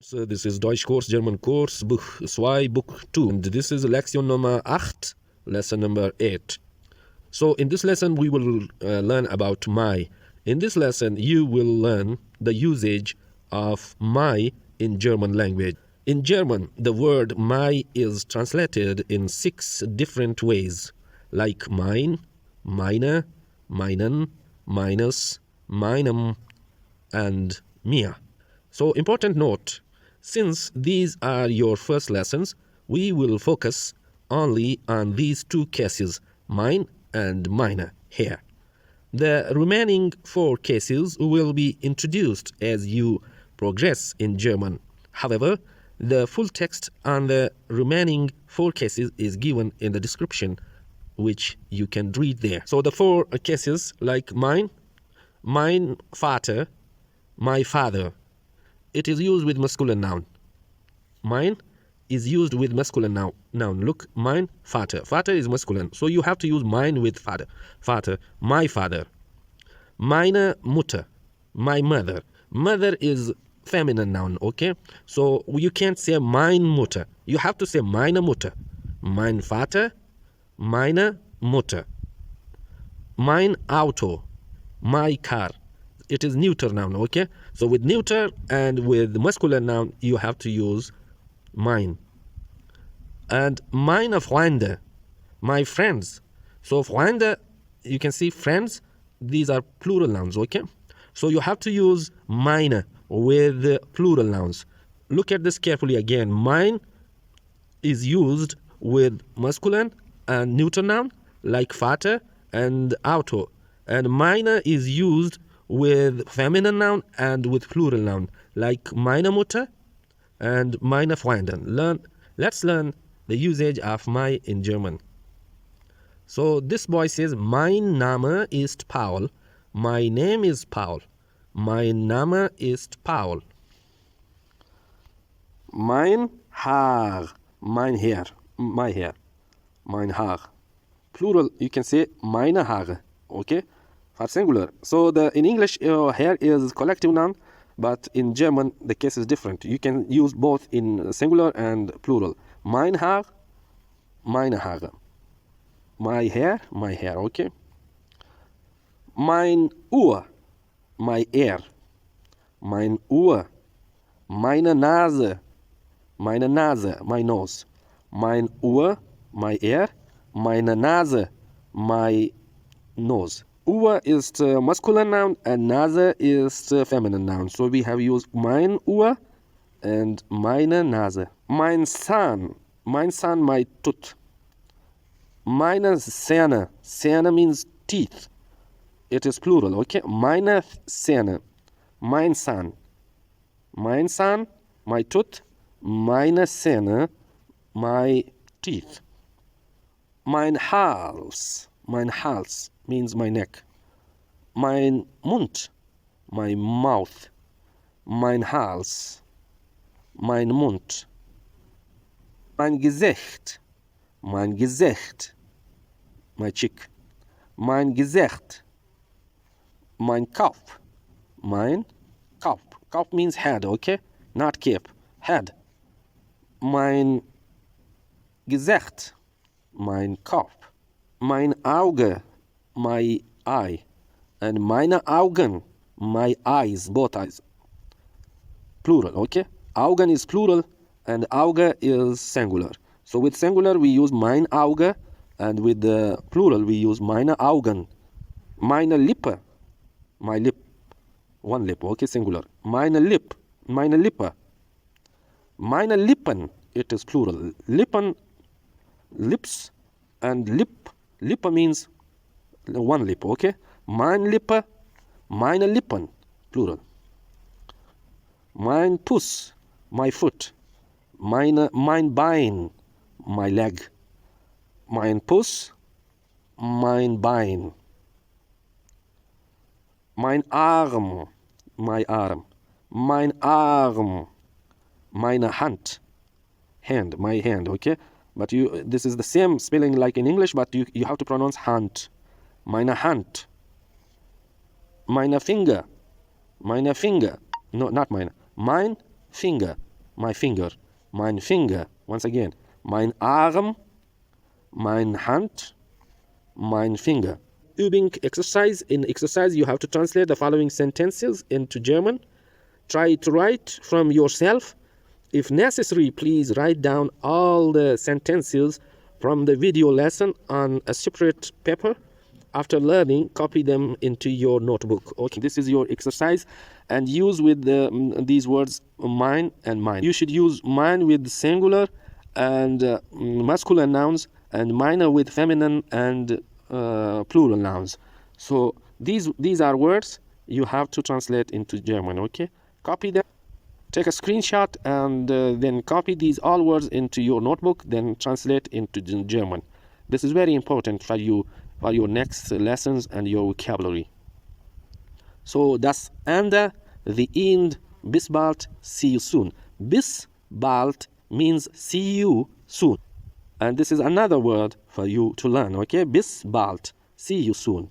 So this is Deutsch Kurs, German Kurs, Buch 2, Book 2. And this is Lektion Nummer 8, lesson number 8. So in this lesson, we will learn about my. In this lesson, you will learn the usage of my in German language. In German, the word my is translated in 6 different ways, like mein, meine, meinen, meines, meinem, and mir. So important note, since these are your first lessons, we will focus only on these 2 cases, mine and meine, here. The remaining 4 cases will be introduced as you progress in German. However, the full text on the remaining 4 cases is given in the description, which you can read there. So the 4 cases like mine, mein Vater, my father. It is used with masculine noun. Mine is used with masculine noun. Look, mein Vater. Vater is masculine, so you have to use mine with father. Vater, my father. Meine Mutter, my mother. Mother is feminine noun, okay? So you can't say meine Mutter. You have to say meine Mutter. Mein Vater, meine Mutter. Mein Auto, my car. It is neuter noun, okay? So with neuter and with masculine noun, you have to use mein. And meine Freunde, my friends. So Freunde, you can see friends, these are plural nouns, okay? So you have to use meine with plural nouns. Look at this carefully again. Mein is used with masculine and neuter noun, like Vater and Auto. And meine is used with feminine noun and with plural noun, like meine Mutter and meine Freundin. Let's learn the usage of my in German. So this boy says, mein Name ist Paul. My name is Paul. Mein Name ist Paul. Mein Haar. Mein Hair. My hair. Mein Haar. Plural, you can say meine Haare. Okay? For singular. So in English, hair is collective noun, but in German, the case is different. You can use both in singular and plural. Mein Haar, meine Haare. My hair, okay? Mein Ohr, my ear. Mein Ohr. Meine Nase, my nose. Mein Ohr, my ear. Meine Nase, my nose. Ohr is masculine noun and Nase is feminine noun. So we have used mein Ohr and meine Nase. Mein Zahn, my tooth. Meine Zähne, Zähne means teeth. It is plural, okay? Meine Zähne, mein Zahn. Mein Zahn, my tooth. Meine Zähne, my teeth. Mein Hals means my neck. Mein Mund, my mouth. Mein Hals, mein Mund. Mein Gesicht, my cheek. Mein Gesicht, mein Kopf. Mein Kopf. Kopf means head, okay? Not cape. Head. Mein Gesicht, mein Kopf. Mein Auge, my eye. And meine Augen, my eyes, both eyes. Plural, okay? Augen is plural and Auge is singular. So with singular we use mein Auge and with the plural we use meine Augen. Meine Lippe, my lip. One lip, okay, singular. Meine Lippe. Meine Lippen, it is plural. Lippen, lips, and lip. Lippe means one lip, okay? Mein Lippe, meine Lippen, plural. Mein Fuß, my foot. Mein Bein, my leg. Mein Fuß, mein Bein. Mein Arm, my arm. Mein Arm, meine Hand. My hand, okay? But this is the same spelling like in English, but you have to pronounce Hand. Meine Hand. Meine Finger. No, not meine. Mein Finger. my finger, mein Finger. Once again, mein Arm, mein Hand, mein Finger. Übung exercise. In exercise, you have to translate the following sentences into German. Try to write from yourself. If necessary, please write down all the sentences from the video lesson on a separate paper. After learning, copy them into your notebook. Okay, this is your exercise, and use with these words mine and mine. You should use mine with singular and masculine nouns, and mine with feminine and plural nouns. So these are words you have to translate into German. Okay, copy them. Take a screenshot and then copy these all words into your notebook, then translate into German. This is very important for you, for your next lessons and your vocabulary. So, das Ende, the end, bis bald, see you soon. Bis bald means see you soon. And this is another word for you to learn, okay? Bis bald, see you soon.